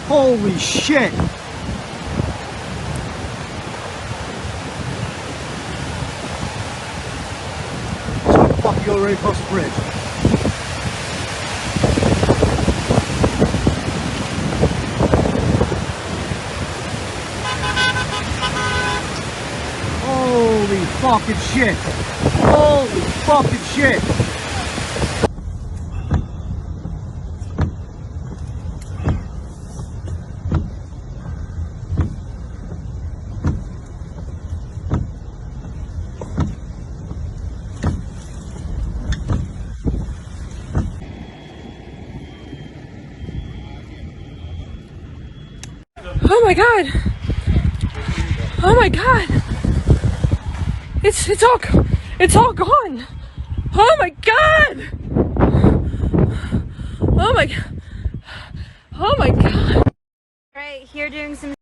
Holy shit! So fuck, you already across the bridge. Holy fucking shit! Holy fucking shit! Oh my god! Oh my god! It's all gone! Oh my god! Oh my god! Oh my god! Right here doing some